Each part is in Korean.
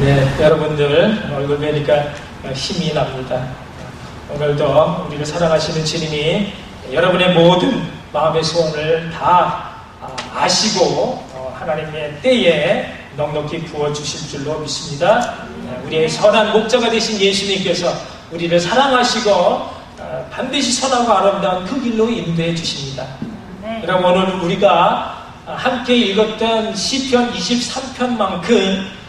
네, 여러분들 얼굴 뵈니까 힘이 납니다. 오늘도 우리를 사랑하시는 주님이 여러분의 모든 마음의 소원을 다 아시고 하나님의 때에 넉넉히 부어주실 줄로 믿습니다. 우리의 선한 목자가 되신 예수님께서 우리를 사랑하시고 반드시 선하고 아름다운 그 길로 인도해 주십니다. 여러분, 오늘 우리가 함께 읽었던 시편 23편만큼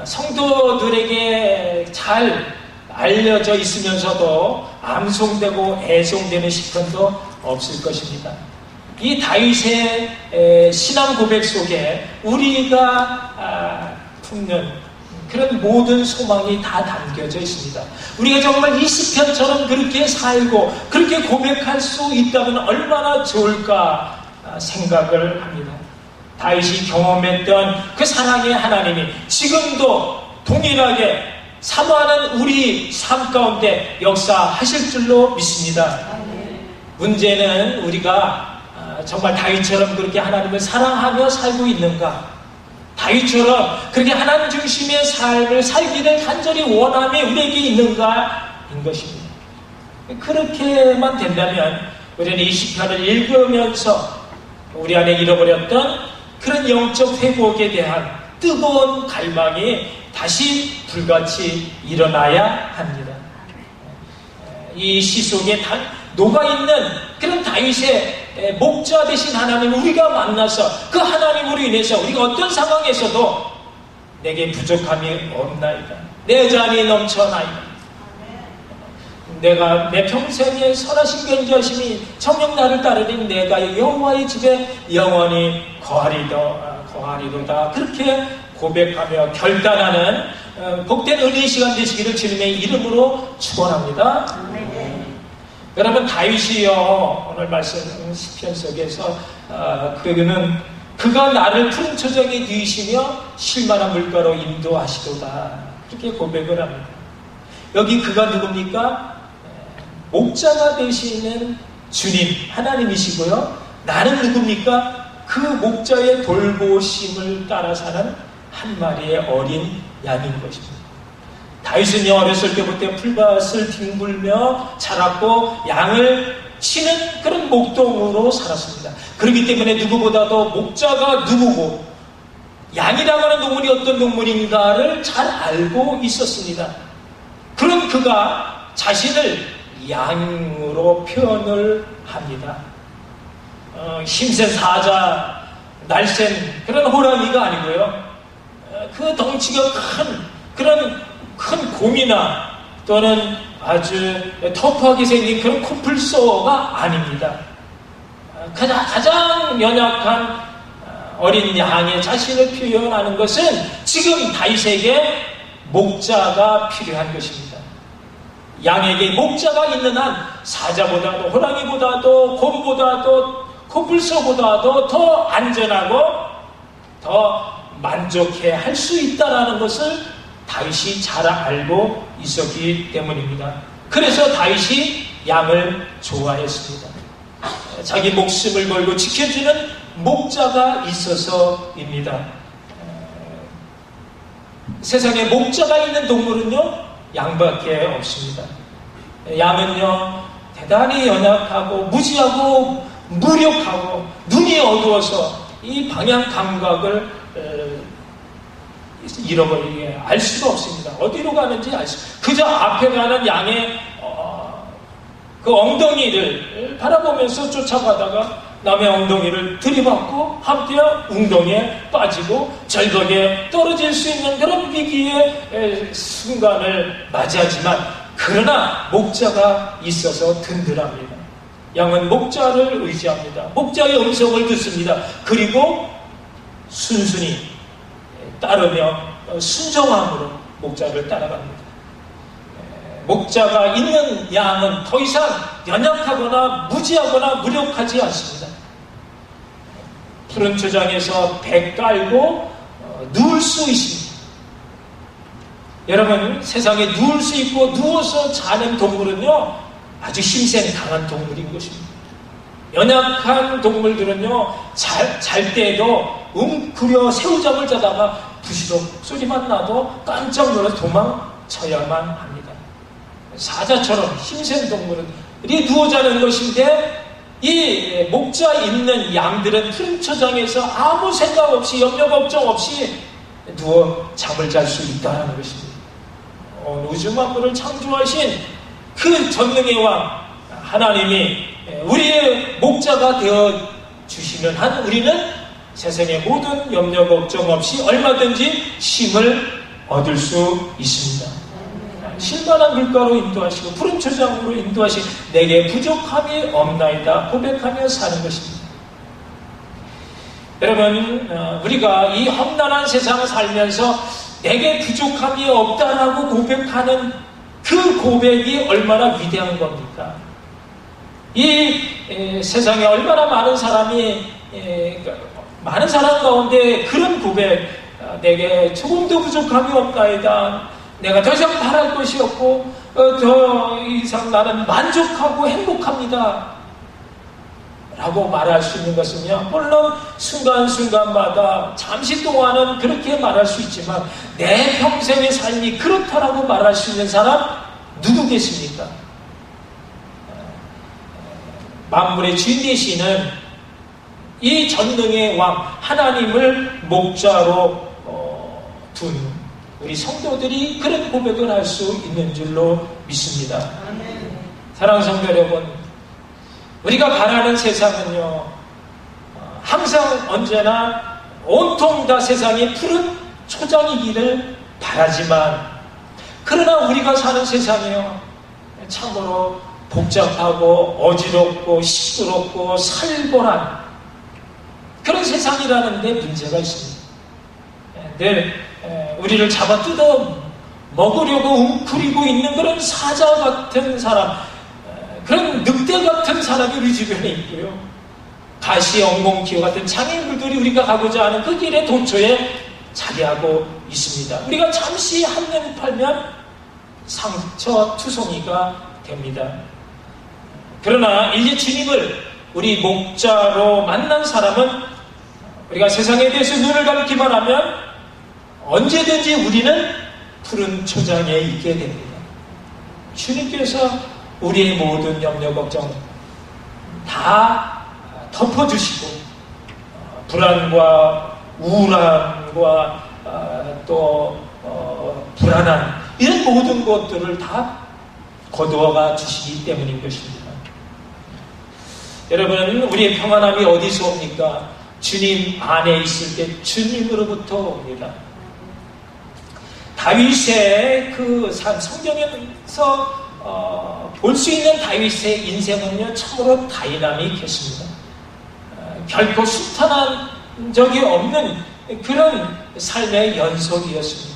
성도들에게 잘 알려져 있으면서도 암송되고 애송되는 시편도 없을 것입니다. 이 다윗의 신앙 고백 속에 우리가 품는 그런 모든 소망이 다 담겨져 있습니다. 우리가 정말 이 시편처럼 그렇게 살고 그렇게 고백할 수 있다면 얼마나 좋을까 생각을 합니다. 다윗이 경험했던 그 사랑의 하나님이 지금도 동일하게 사모하는 우리 삶 가운데 역사하실 줄로 믿습니다. 문제는 우리가 정말 다윗처럼 그렇게 하나님을 사랑하며 살고 있는가? 다윗처럼 그렇게 하나님 중심의 삶을 살기를 간절히 원함이 우리에게 있는가인 것입니다. 그렇게만 된다면 우리는 이 시편을 읽으면서 우리 안에 잃어버렸던 그런 영적 회복에 대한 뜨거운 갈망이 다시 불같이 일어나야 합니다. 이 시 속에 녹아있는 그런 다윗의 목자 되신 하나님을 우리가 만나서 그 하나님으로 인해서 우리가 어떤 상황에서도 내게 부족함이 없나이다, 내 잔이 넘쳐나이다, 내가 내 평생에 선하신 견지하심이 정녕 나를 따르니 내가 여호와의 집에 영원히 거하리로다, 그렇게 고백하며 결단하는 복된 은혜의 시간 되시기를 주님의 이름으로 축원합니다. 여러분, 다윗이요, 오늘 말씀 시편 속에서 그가 나를 푸른 초장에 누이시며 실만한 물가로 인도하시도다, 그렇게 고백을 합니다. 여기 그가 누굽니까? 목자가 되시는 주님 하나님이시고요, 나는 누굽니까? 그 목자의 돌보심을 따라 사는 한 마리의 어린 양인 것입니다. 다윗은요, 어렸을 때부터 풀밭을 뒹굴며 자랐고 양을 치는 그런 목동으로 살았습니다. 그렇기 때문에 누구보다도 목자가 누구고 양이라고 하는 동물이 어떤 동물인가를 잘 알고 있었습니다. 그런 그가 자신을 양으로 표현을 합니다. 힘센 사자, 날쌘 그런 호랑이가 아니고요, 그 덩치가 큰 곰이나 또는 아주 터프하게 생긴 그런 코뿔소가 아닙니다. 가장 연약한 어린 양의 자신을 표현하는 것은 지금 다윗에게 목자가 필요한 것입니다. 양에게 목자가 있는 한 사자보다도 호랑이보다도 곰보다도 코뿔소보다도 더 안전하고 더 만족해 할 수 있다는 것을 다윗이 잘 알고 있었기 때문입니다. 그래서 다윗이 양을 좋아했습니다. 자기 목숨을 걸고 지켜주는 목자가 있어서입니다. 세상에 목자가 있는 동물은요, 양밖에 없습니다. 양은요, 대단히 연약하고 무지하고 무력하고 눈이 어두워서 이 방향 감각을 잃어버리게 알 수가 없습니다. 어디로 가는지 알 수, 그저 앞에 가는 양의 그 엉덩이를 바라보면서 쫓아가다가 남의 엉덩이를 들이받고 함께야 웅덩이에 빠지고 절벽에 떨어질 수 있는 그런 위기의 순간을 맞이하지만, 그러나 목자가 있어서 든든합니다. 양은 목자를 의지합니다. 목자의 음성을 듣습니다. 그리고 순순히 따르며 순종함으로 목자를 따라갑니다. 목자가 있는 양은 더 이상 연약하거나 무지하거나 무력하지 않습니다. 푸른 초장에서 배 깔고 누울 수 있습니다. 여러분, 세상에 누울 수 있고 누워서 자는 동물은요, 아주 힘센 강한 동물인 것입니다. 연약한 동물들은요, 잘 때에도 웅크려 새우잠을 자다가 부시럭 소리만 나도 깜짝 놀라서 도망쳐야만 합니다. 사자처럼 힘센 동물이 누워 자는 것인데 이 목자 있는 양들은 푸른 초장에서 아무 생각 없이 염려 걱정 없이 누워 잠을 잘 수 있다는 것입니다. 우주 만물을 창조하신 그 전능의 왕 하나님이 우리의 목자가 되어 주시는 한 우리는 세상의 모든 염려 걱정 없이 얼마든지 쉼을 얻을 수 있습니다. 실만한 물가로 인도하시고 푸른 초장으로 인도하시고 내게 부족함이 없나이다 고백하며 사는 것입니다. 여러분, 우리가 이 험난한 세상을 살면서 내게 부족함이 없다라고 고백하는 그 고백이 얼마나 위대한 겁니까? 이 세상에 얼마나 많은 사람이 많은 사람 가운데 그런 고백, 내게 조금도 부족함이 없나이다, 내가 더 이상 바랄 것이 없고 더 이상 나는 만족하고 행복합니다 라고 말할 수 있는 것은요, 물론 순간순간마다 잠시 동안은 그렇게 말할 수 있지만 내 평생의 삶이 그렇다라고 말할 수 있는 사람 누구 계십니까? 만물의 주인 되시는 이 전능의 왕 하나님을 목자로 둔 우리 성도들이 그런 고백을 할 수 있는 줄로 믿습니다. 사랑하는 성도 여러분, 우리가 바라는 세상은요, 항상 언제나 온통 다 세상이 푸른 초장이기를 바라지만, 그러나 우리가 사는 세상이요, 참으로 복잡하고 어지럽고 시끄럽고 살벌한 그런 세상이라는 데 문제가 있습니다. 늘 우리를 잡아 뜯어 먹으려고 웅크리고 있는 그런 사자 같은 사람, 그런 늑대 같은 사람이 우리 주변에 있고요, 가시, 엉겅퀴어 같은 장애물들이 우리가 가고자 하는 그 길의 도처에 자리하고 있습니다. 우리가 잠시 한눈 팔면 상처투성이가 됩니다. 그러나 이제 주님을 우리 목자로 만난 사람은 우리가 세상에 대해서 눈을 감기만 하면 언제든지 우리는 푸른 초장에 있게 됩니다. 주님께서 우리의 모든 염려 걱정 다 덮어주시고, 불안과 우울함과 또 불안한 이런 모든 것들을 다 거두어가 주시기 때문인 것입니다. 여러분, 우리의 평안함이 어디서 옵니까? 주님 안에 있을 때 주님으로부터 옵니다. 다윗의 그 성경에서 볼 수 있는 다윗의 인생은요, 참으로 다이나믹했습니다. 결코 순탄한 적이 없는 그런 삶의 연속이었습니다.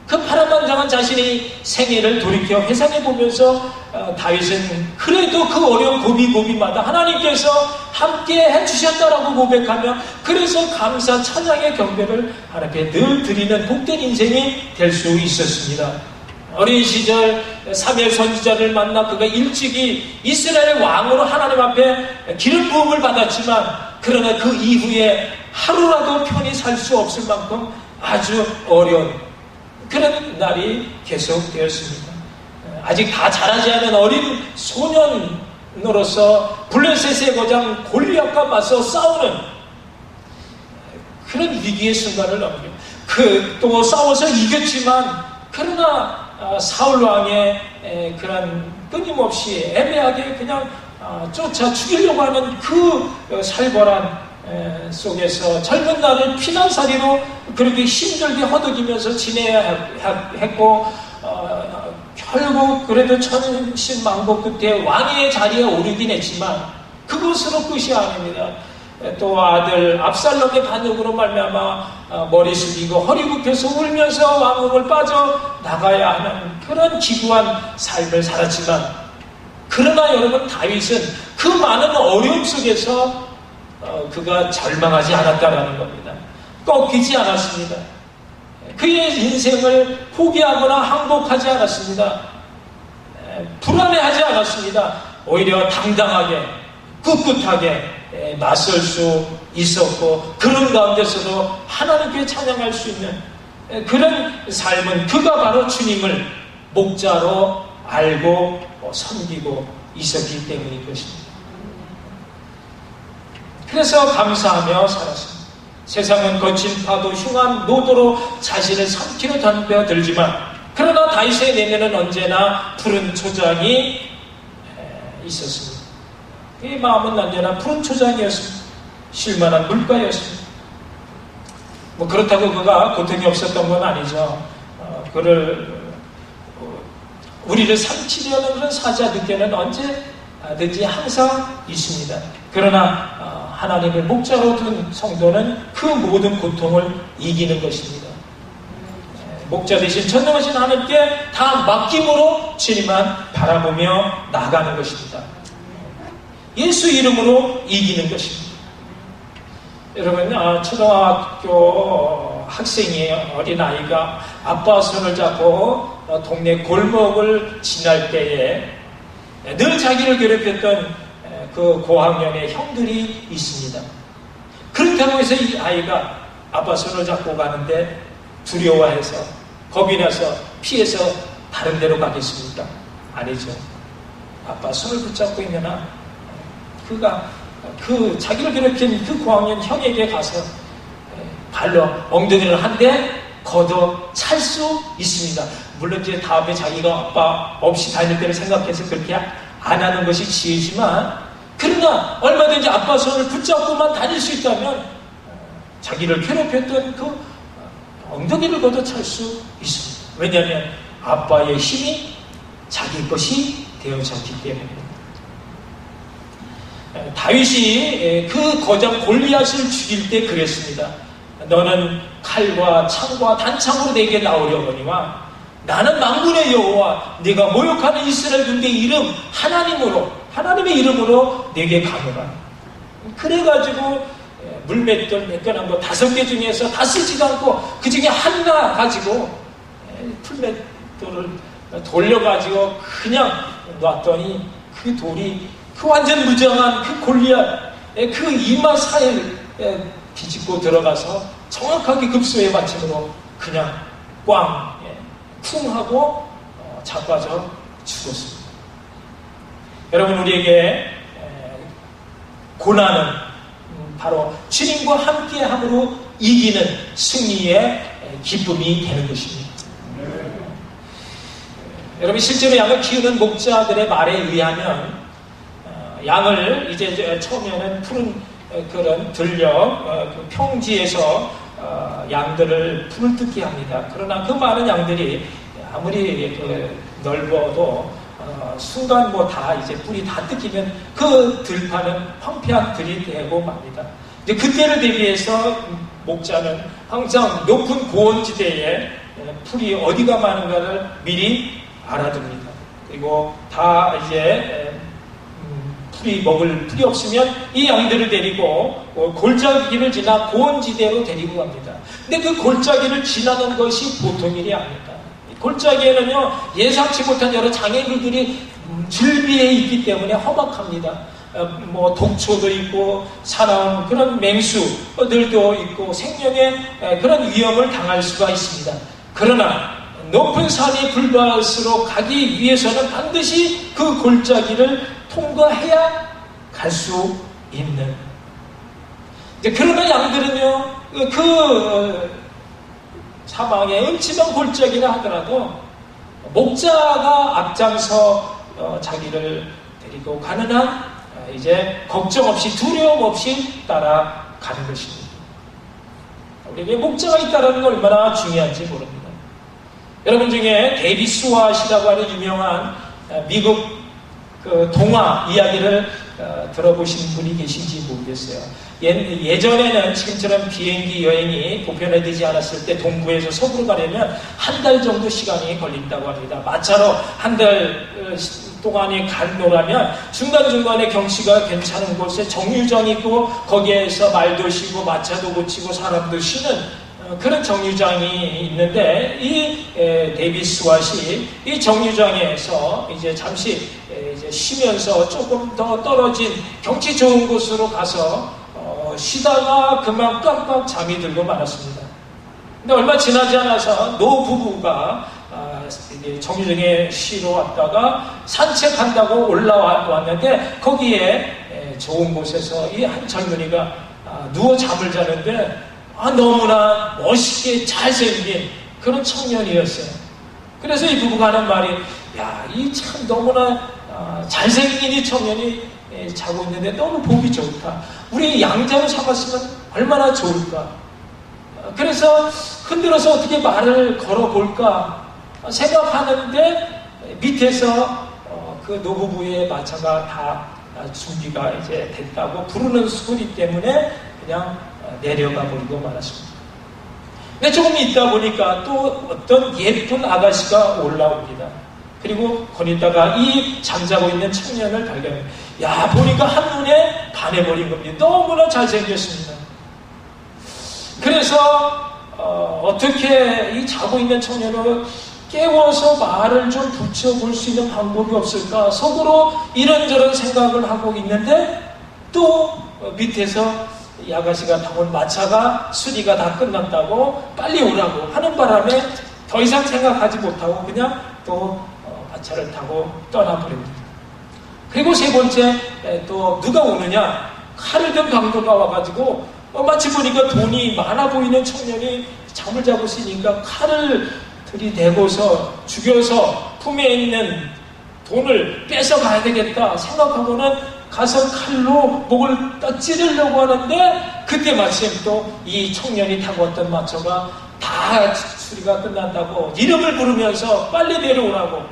그 파란만장한 자신의 생애를 돌이켜 회상해보면서 다윗은 그래도 그 어려운 고비고비마다 하나님께서 함께 해주셨다라고 고백하며, 그래서 감사 찬양의 경배를 하나님께 늘 드리는 복된 인생이 될 수 있었습니다. 어린 시절 사무엘 선지자를 만나 그가 일찍이 이스라엘의 왕으로 하나님 앞에 기름 부음을 받았지만, 그러나 그 이후에 하루라도 편히 살 수 없을 만큼 아주 어려운 그런 날이 계속되었습니다. 아직 다 자라지 않은 어린 소년으로서 블레셋의 거장 골리앗과 맞서 싸우는 그런 위기의 순간을 넘겨 또 싸워서 이겼지만, 그러나 사울 왕의 그런 끊임없이 애매하게 그냥 쫓아 죽이려고 하는 그 살벌한 속에서 젊은 날을 피난살이로 그렇게 힘들게 허덕이면서 지내야 했고, 결국 그래도 천신만고 끝에 왕의 자리에 오르긴 했지만 그것으로 끝이 아닙니다. 또 아들 압살롬의 반역으로 말미암아 머리 숙이고 허리 굽혀서 울면서 왕궁을 빠져나가야 하는 그런 기구한 삶을 살았지만, 그러나 여러분, 다윗은 그 많은 어려움 속에서 그가 절망하지 않았다라는 겁니다. 꺾이지 않았습니다. 그의 인생을 포기하거나 항복하지 않았습니다. 불안해하지 않았습니다. 오히려 당당하게, 꿋꿋하게 맞설 수 있었고 그런 가운데서도 하나님께 찬양할 수 있는 그런 삶은 그가 바로 주님을 목자로 알고 섬기고 있었기 때문인 것입니다. 그래서 감사하며 살았습니다. 세상은 거친 파도, 흉한 노도로 자신을 삼키려 덤벼들지만 그러나 다윗의 내면은 언제나 푸른 초장이 있었습니다. 그의 마음은 언제나 푸른 초장이었습니다. 쉴만한 물가였습니다. 뭐 그렇다고 그가 고통이 없었던 건 아니죠. 우리를 삼키려는 그런 사자들께는 언제든지 항상 있습니다. 그러나 하나님을 목자로 둔 성도는 그 모든 고통을 이기는 것입니다. 목자 대신 전능하신 하나님께 다 맡김으로 주님만 바라보며 나가는 것입니다. 예수 이름으로 이기는 것입니다. 여러분, 초등학교 학생이에요. 어린아이가 아빠 손을 잡고 동네 골목을 지날 때에 늘 자기를 괴롭혔던 그 고학년의 형들이 있습니다. 그렇다고 해서 이 아이가 아빠 손을 잡고 가는데 두려워해서 겁이 나서 피해서 다른 데로 가겠습니까? 아니죠. 아빠 손을 붙잡고 있는 그가 그 자기를 괴롭힌 그 고학년 형에게 가서 발로 엉덩이를 한 대 걷어 찰 수 있습니다. 물론 이제 다음에 자기가 아빠 없이 다닐 때를 생각해서 그렇게 안 하는 것이 지혜지만, 그러나 얼마든지 아빠 손을 붙잡고만 다닐 수 있다면 자기를 괴롭혔던 그 엉덩이를 걷어 찰 수 있습니다. 왜냐하면 아빠의 힘이 자기 것이 되어졌기 때문입니다. 다윗이 그 거장 골리앗을 죽일 때 그랬습니다. 너는 칼과 창과 단창으로 내게 나오려거니와 나는 만군의 여호와 네가 모욕하는 이스라엘 군대의 이름 하나님의 이름으로 내게 가노라. 그래가지고 물맷돌 매끈한 거 5개 중에서 다 쓰지도 않고 그 중에 하나 가지고 풀맷돌을 돌려가지고 그냥 놨더니 그 돌이 그 완전 무장한 그 골리앗의 그 이마 사이를 비집고 들어가서 정확하게 급소의 받침으로 그냥 꽝 쿵 하고 자빠져 죽었습니다. 여러분, 우리에게 고난은 바로 주님과 함께함으로 이기는 승리의 기쁨이 되는 것입니다. 여러분, 실제로 양을 키우는 목자들의 말에 의하면 양을 이제 처음에는 푸른 그런 들녘 평지에서 양들을 풀을 뜯게 합니다. 그러나 그 많은 양들이 아무리 넓어도 순간 다 이제 뿔이 다 뜯기면 그 들판은 황폐한 들이 되고 맙니다. 이제 그때를 대비해서 목자는 항상 높은 고원지대에 풀이 어디가 많은가를 미리 알아둡니다. 그리고 다 이제 먹을 풀이 없으면 이 양들을 데리고 골짜기를 지나 고원지대로 데리고 갑니다. 근데 그 골짜기를 지나는 것이 보통 일이 아닙니다. 골짜기에는요, 예상치 못한 여러 장애물들이 즐비해 있기 때문에 험악합니다. 독초도 있고 사나운 그런 맹수들도 있고 생명의 그런 위험을 당할 수가 있습니다. 그러나 높은 산이 불발수록 가기 위해서는 반드시 그 골짜기를 통과해야 갈 수 있는. 그러나 양들은요, 그 사방에 음침한 골짜기라 하더라도 목자가 앞장서 자기를 데리고 가는 한 이제 걱정 없이 두려움 없이 따라가는 것입니다. 우리에게 목자가 있다는 건 얼마나 중요한지 모릅니다. 여러분 중에 데이빗 스왑이라고 하는 유명한 미국 그 동화 이야기를 들어보신 분이 계신지 모르겠어요. 예전에는 지금처럼 비행기 여행이 보편화되지 않았을 때 동부에서 서부로 가려면 한 달 정도 시간이 걸린다고 합니다. 마차로 한 달 동안에 간노라면 중간중간에 경치가 괜찮은 곳에 정류장이 있고 거기에서 말도 쉬고 마차도 고치고 사람도 쉬는 그런 정류장이 있는데 이 데이빗 스왑이 이 정류장에서 이제 잠시 이제 쉬면서 조금 더 떨어진 경치 좋은 곳으로 가서 쉬다가 그만 깜빡 잠이 들고 말았습니다. 근데 얼마 지나지 않아서 노부부가 정류장에 쉬러 왔다가 산책한다고 올라왔는데 거기에 좋은 곳에서 이 한 젊은이가 누워 잠을 자는데 너무나 멋있게 잘생긴 그런 청년이었어요. 그래서 이 부부가 하는 말이 이 참 너무나 잘생긴 이 청년이 자고 있는데 너무 보기 좋다. 우리 양자로 잡았으면 얼마나 좋을까. 그래서 흔들어서 어떻게 말을 걸어볼까 생각하는데 밑에서 그 노부부의 마차가 다 준비가 이제 됐다고 부르는 소리 때문에 그냥 내려가 버리고 말았습니다. 근데 조금 있다 보니까 또 어떤 예쁜 아가씨가 올라옵니다. 그리고 거기다가 이 잠자고 있는 청년을 발견해요. 보니까 한눈에 반해버린 겁니다. 너무나 잘생겼습니다. 그래서 어떻게 이 자고 있는 청년을 깨워서 말을 좀 붙여볼 수 있는 방법이 없을까 속으로 이런저런 생각을 하고 있는데 또 밑에서 이 아가씨가 타고 마차가 수리가 다 끝났다고 빨리 오라고 하는 바람에 더 이상 생각하지 못하고 그냥 또 마차를 타고 떠나버립니다. 그리고 세 번째 또 누가 오느냐 칼을 든 강도가 와가지고 마치 보니까 돈이 많아 보이는 청년이 잠을 자고 있으니까 칼을 들이대고서 죽여서 품에 있는 돈을 뺏어가야 되겠다 생각하고는 가서 칼로 목을 찌르려고 하는데 그때 마침 또 이 청년이 타고 왔던 마차가 다 수리가 끝난다고 이름을 부르면서 빨리 내려오라고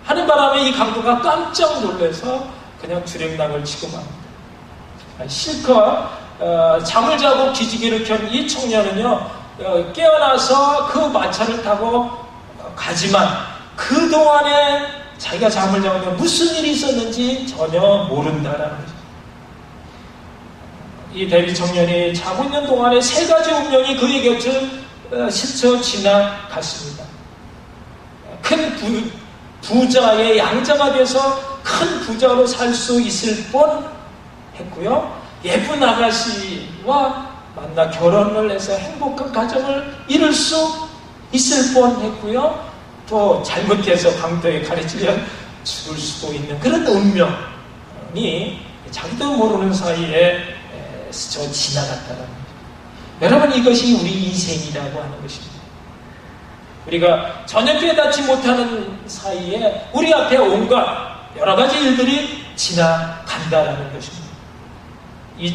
하는 바람에 이 강도가 깜짝 놀라서 그냥 주랭랑을 치고 맙니다. 실컷 잠을 자고 기지개를 켠 이 청년은요 깨어나서 그 마차를 타고 가지만 그동안에 자기가 잠을 자면 무슨 일이 있었는지 전혀 모른다라는 거죠. 이 데뷔 청년이 자고 있는 동안에 세 가지 운명이 그의 곁을 스쳐 지나갔습니다. 큰 부자의 양자가 돼서 큰 부자로 살 수 있을 뻔 했고요. 예쁜 아가씨와 만나 결혼을 해서 행복한 가정을 이룰 수 있을 뻔했고요. 또 잘못해서 강도에 칼에 찔려 죽을 수도 있는 그런 운명이 자기도 모르는 사이에 스쳐 지나갔다는 거죠. 여러분 이것이 우리 인생이라고 하는 것입니다. 우리가 전혀 깨닫지 못하는 사이에 우리 앞에 온갖 여러 가지 일들이 지나간다라는 것입니다.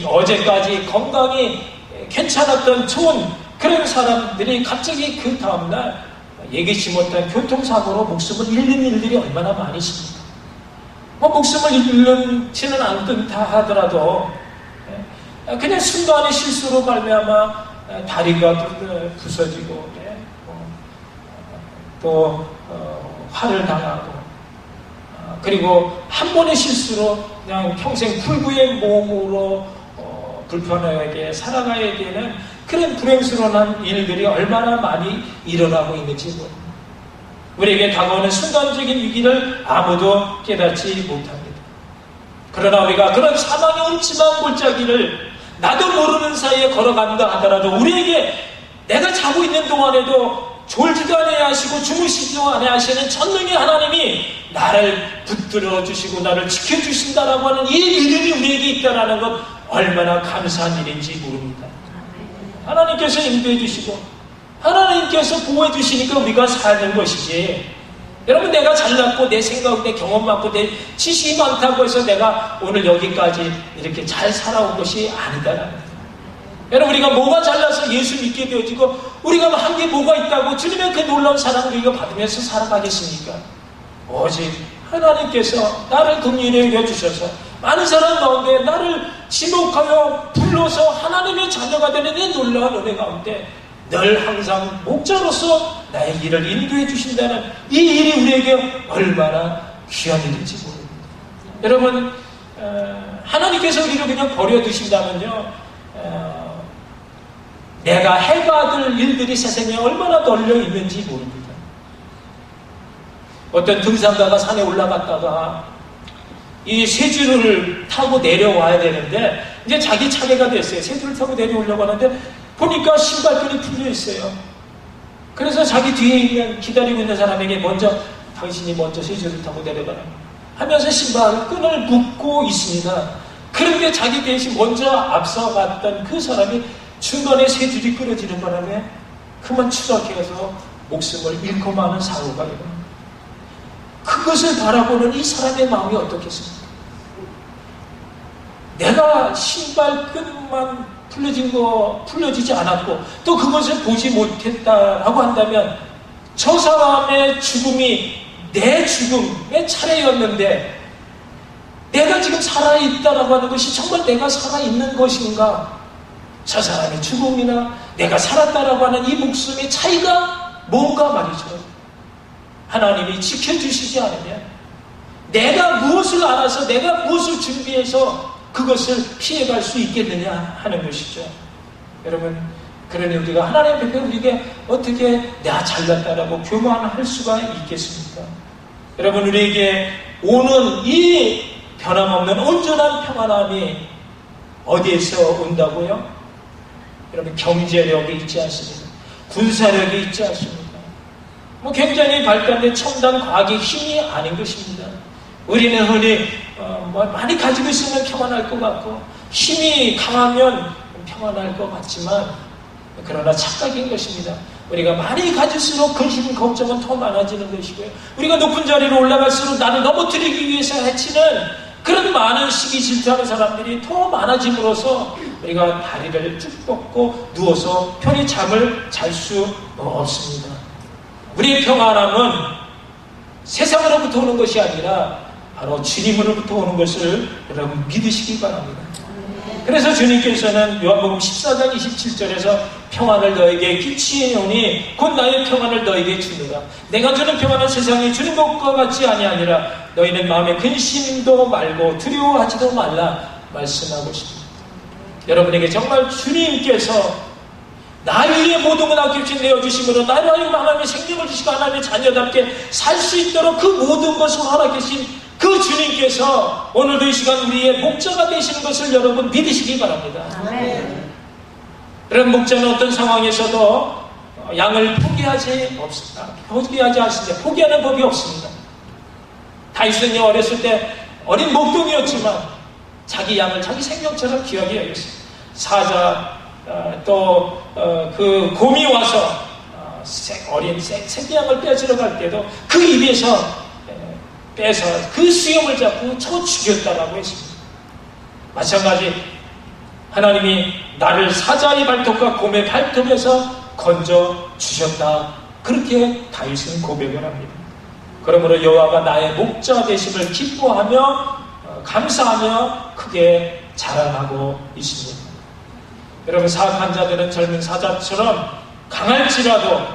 어제까지 건강이 괜찮았던 좋은 그런 사람들이 갑자기 그 다음날 예기치 못한 교통사고로 목숨을 잃는 일들이 얼마나 많이 있습니까? 목숨을 잃지는 않다 하더라도 그냥 순간의 실수로 말미암아 다리가 부서지고 또 화를 당하고 그리고 한 번의 실수로 그냥 평생 불구의 몸으로 불편하게 살아가야 되는 그런 불행스러운 일들이 얼마나 많이 일어나고 있는지 모릅니다. 우리에게 다가오는 순간적인 위기를 아무도 깨닫지 못합니다. 그러나 우리가 그런 사망의 음침한 골짜기를 나도 모르는 사이에 걸어간다 하더라도 우리에게 내가 자고 있는 동안에도 졸지도 않아야 하시고 주무시지도 않아야 하시는 전능의 하나님이 나를 붙들어 주시고 나를 지켜주신다라고 하는 이 믿음이 우리에게 있다는 것 얼마나 감사한 일인지 모릅니다. 하나님께서 인도해 주시고 하나님께서 보호해 주시니까 우리가 사는 것이지. 여러분 내가 잘났고 내 생각, 내 경험 많고 내 지식이 많다고 해서 내가 오늘 여기까지 이렇게 잘 살아온 것이 아니다라는 거예요. 여러분 우리가 뭐가 잘나서 예수 믿게 되어지고 우리가 한 게 뭐가 있다고 주님의 그 놀라운 사랑을 우리가 받으면서 살아가겠습니까? 오직 하나님께서 나를 긍휼히 여겨주셔서 많은 사람 가운데 나를 지목하여 불러서 하나님의 자녀가 되는 이 놀라운 은혜 가운데 늘 항상 목자로서 나의 일을 인도해 주신다는 이 일이 우리에게 얼마나 귀한 일인지 모릅니다. 여러분 하나님께서 우리를 그냥 버려두신다면요 내가 해가 될 일들이 세상에 얼마나 널려 있는지 모릅니다. 어떤 등산가가 산에 올라갔다가 이 세주를 타고 내려와야 되는데 이제 자기 차례가 됐어요. 세주를 타고 내려오려고 하는데 보니까 신발끈이 풀려 있어요. 그래서 자기 뒤에 있는 기다리고 있는 사람에게 먼저 당신이 먼저 세주를 타고 내려가라 하면서 신발끈을 묶고 있습니다. 그런데 자기 대신 먼저 앞서갔던 그 사람이 중간에 세 줄이 끊어지는 바람에 그만 추락해서 목숨을 잃고 마는 사고가 일어납니다. 그것을 바라보는 이 사람의 마음이 어떻겠습니까? 내가 신발끈만 풀려지지 않았고 또 그것을 보지 못했다라고 한다면 저 사람의 죽음이 내 죽음의 차례였는데 내가 지금 살아있다라고 하는 것이 정말 내가 살아있는 것인가? 저 사람의 죽음이나 내가 살았다라고 하는 이 목숨의 차이가 뭔가 말이죠. 하나님이 지켜주시지 않으면 내가 무엇을 알아서 내가 무엇을 준비해서 그것을 피해갈 수 있겠느냐 하는 것이죠. 여러분, 그러니 우리가 하나님 앞에 우리에게 어떻게 내가 잘났다라고 교만할 수가 있겠습니까? 여러분, 우리에게 오는 이 변함없는 온전한 평안함이 어디에서 온다고요? 여러분, 경제력이 있지 않습니까? 군사력이 있지 않습니까? 굉장히 발달된 첨단 과학의 힘이 아닌 것입니다. 우리는 흔히 많이 가지고 있으면 평안할 것 같고 힘이 강하면 평안할 것 같지만 그러나 착각인 것입니다. 우리가 많이 가질수록 근심, 걱정은 더 많아지는 것이고요. 우리가 높은 자리로 올라갈수록 나를 넘어뜨리기 위해서 해치는 그런 많은 시기 질투하는 사람들이 더 많아짐으로써 우리가 다리를 쭉 뻗고 누워서 편히 잠을 잘 수 없습니다. 우리의 평안함은 세상으로부터 오는 것이 아니라 바로 주님으로부터 오는 것을 여러분 믿으시기 바랍니다. 그래서 주님께서는 요한복음 14장 27절에서 평안을 너에게 끼치노니 곧 나의 평안을 너에게 주느라. 내가 주는 평안은 세상이 주는 것과 같지 아니하니라. 너희는 마음에 근심도 말고 두려워하지도 말라 말씀하고 있습니다. 여러분에게 정말 주님께서 나 위에 모든 걸 아낌없이 내어주심으로 나를 하여금 하나님의 생명을 주시고 하나님의 자녀답게 살 수 있도록 그 모든 것을 허락하신 그 주님께서 오늘도 이 시간 우리의 목자가 되시는 것을 여러분 믿으시기 바랍니다. 아멘. 그런 목자는 어떤 상황에서도 양을 포기하지 않습니다. 포기하는 법이 없습니다. 다윗은 어렸을 때 어린 목동이었지만 자기 양을 자기 생명처럼 귀하게 여겼습니다. 사자 그 곰이 와서 어린 새끼양을 빼앗으러 갈 때도 그 입에서 빼서 그 수염을 잡고 쳐 죽였다라고 했습니다. 마찬가지 하나님이 나를 사자의 발톱과 곰의 발톱에서 건져 주셨다. 그렇게 다윗은 고백을 합니다. 그러므로 여호와가 나의 목자 되심을 기뻐하며 감사하며 크게 자랑하고 있습니다. 여러분, 사악한 자들은 젊은 사자처럼 강할지라도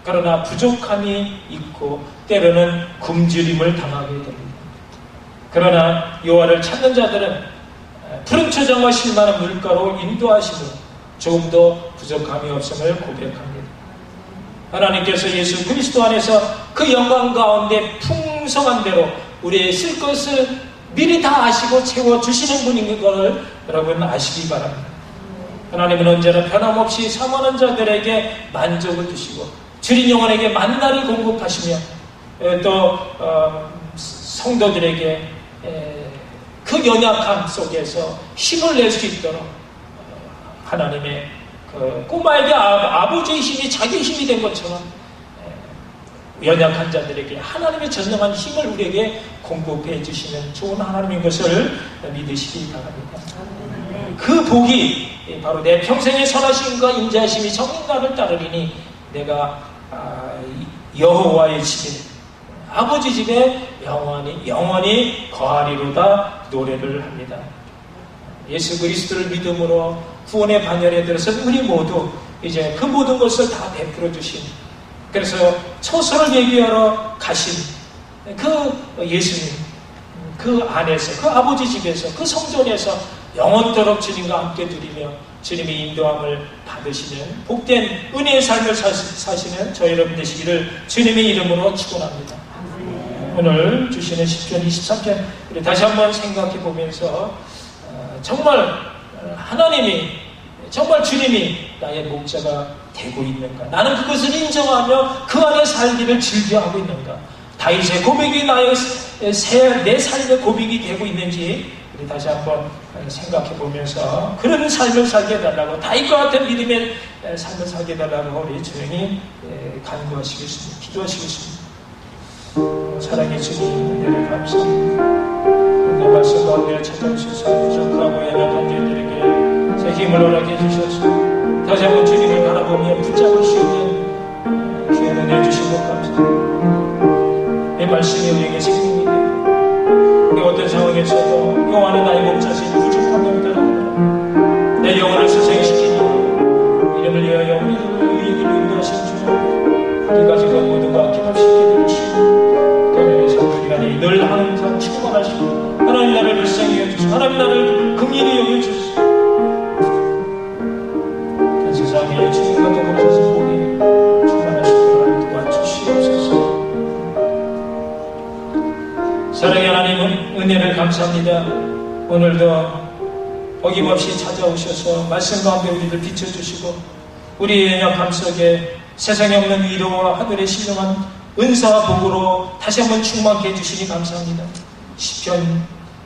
그러나 부족함이 있고 때로는 굶주림을 당하게 됩니다. 그러나 여호와를 찾는 자들은 푸른 초장과 실만한 물가로 인도하시고 조금도 부족함이 없음을 고백합니다. 하나님께서 예수 그리스도 안에서 그 영광 가운데 풍성한 대로 우리의 쓸 것을 미리 다 아시고 채워주시는 분인 것을 여러분 아시기 바랍니다. 하나님은 언제나 변함없이 사모하는 자들에게 만족을 주시고 주님 영혼에게 만나를 공급하시며 또 성도들에게 그 연약함 속에서 힘을 낼 수 있도록 하나님의 그 꼬마에게 아버지의 힘이 자기 힘이 된 것처럼 연약한 자들에게 하나님의 전능한 힘을 우리에게 공급해 주시는 좋은 하나님인 것을 믿으시기 바랍니다. 그 복이 바로 내 평생의 선하심과 인자하심이 정녕 나를 따르리니 내가 여호와의 집에 아버지 집에 영원히 거하리로다 노래를 합니다. 예수 그리스도를 믿음으로 구원의 반열에 들어서 우리 모두 이제 그 모든 것을 다 베풀어 주신, 그래서 처소를 예비하러 가신 그 예수님, 그 안에서 그 아버지 집에서 그 성전에서 영원토록 주님과 함께 누리며 주님의 인도함을 받으시는 복된 은혜의 삶을 사시는 저희 여러분 되시기를 주님의 이름으로 축원합니다. 오늘 주시는 10편 23편 우리 다시 한번 생각해 보면서 정말 하나님이 정말 주님이 나의 목자가 되고 있는가? 나는 그것을 인정하며 그 안에 살기를 즐겨하고 있는가? 다윗의 고백이 내 삶의 고백이 되고 있는지 우리 다시 한번 생각해 보면서 그런 삶을 살게 해달라고, 다윗과 같은 믿음의 삶을 살게 해달라고 우리 조용히 간구하시겠습니다. 기도하시겠습니다. 사랑의 주님, 은혜를 감사합니다. 내 말씀 가운데 찾아오셔서 부족하고 애매한 자들에게 새 힘을 허락해 주셔서 다시 한번 주님을 바라보며 붙잡을 수 있는 귀한 은혜 주신 것 감사합니다. 내 말씀이 우리에게 생명이 되고 우리 어떤 상황에서도 여호와는 나의 목자시니 부족함을 따라오라. 내 영혼을 소생시키니 이름을 위하여 우리를 인도하신 주님, 우리 가지고 모든 것 아낌없이 기도하시고 늘 항상 충만하시고 하나님 나를 불쌍히 여주시고 하나님 나를 긍휼히 여겨주시고 그 세상에 주님과 더불어서 복이 충만하시고 하나님 도와주시옵소서. 사랑의 하나님은 은혜를 감사합니다. 오늘도 어김없이 찾아오셔서 말씀 가운데 우리를 비춰주시고 우리의 연약함 속에 세상에 없는 위로와 하늘의 신령한 은사와 복으로 다시 한번 충만케 해주시니 감사합니다. 시편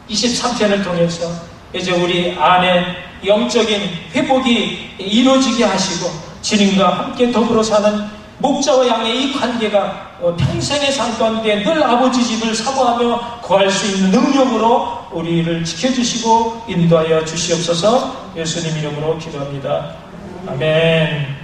23편을 통해서 이제 우리 안에 영적인 회복이 이루어지게 하시고 주님과 함께 더불어 사는 목자와 양의 이 관계가 평생의 삶 가운데 늘 아버지 집을 사모하며 거할 수 있는 능력으로 우리를 지켜주시고 인도하여 주시옵소서. 예수님 이름으로 기도합니다. 아멘.